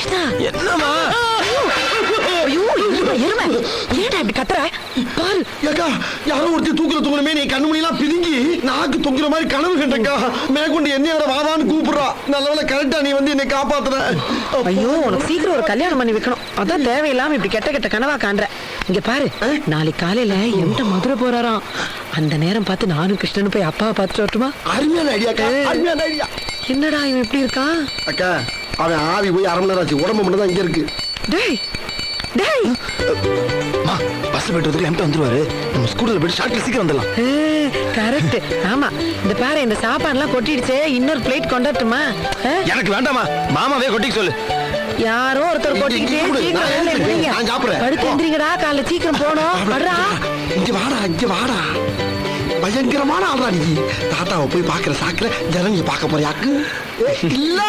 கிருஷ்ணா என்னமா? ஐயோ எருமை ஏடா இப்படி கத்துற பாரு. ஏக்கா யாரோ ஒருத்தி தூக்குற தூங்குறமே நீ கண்ணு மணிலாம் பிதுங்கி நாக்கு தொங்குற மாதிரி கனவு கண்டக்கா. மேற்கொண்டு என்ன வர வாவான்னு கூப்பிடுறா. நல்லவேளை கரெக்டா நீ வந்து என்னை காப்பாத்துற. ஐயோ உனக்கு சீக்கிரம் ஒரு கல்யாணம் பண்ணி வைக்கணும். அதான் தேவையில்லாம இப்படி கெட்ட கெட்ட கனவா காண்ற. இங்க பாரு நாளைக்கு காலையில என்கிட்ட மதுரை போறாராம். அந்த நேரம் பார்த்து நானும் கிருஷ்ணனும் போய் அப்பாவை பார்த்துட்டு வரட்டுமா? அருமையான ஐடியாக்கா, அருமையான ஐடியா. என்னடா இவன் இப்படி இருக்கான்? அக்கா அவன் ஆவி போய் 1/2 மணி நேரம் ஆச்சு. உடம்பு மட்டும் தான் இங்க இருக்கு. டேய் டேய் பஸ் போயிட்டு என்கிட்ட வந்துருவாரு. நம்ம ஸ்கூல்ல போயிட்டு ஷார்ட்ல சீக்கிரம் வந்துடலாம். கரெக்ட். ஆமா இந்த பாரு இந்த சாப்பாடுலாம் கொட்டிடுச்சே. இன்னொரு பிளேட் கொண்டாட்டுமா? எனக்கு வேண்டாமா, மாமாவே கொட்டிக்க சொல்லு. யாரோ ஒருத்தர் கொட்டிக்கிட்டே சீக்கிரம் வேலை எந்திரிங்க. நான் சாப்பிடுறேன். படுத்து எந்திரிங்கடா, காலைல சீக்கிரம் போனோம். வர்றா இங்க வாடா, இங்க வாடா. பயங்கரமான ஆள்றா நீ. தாத்தாவை போய் பாக்குற சாக்குல ஜனங்க பார்க்க போறியாக்கு இல்ல.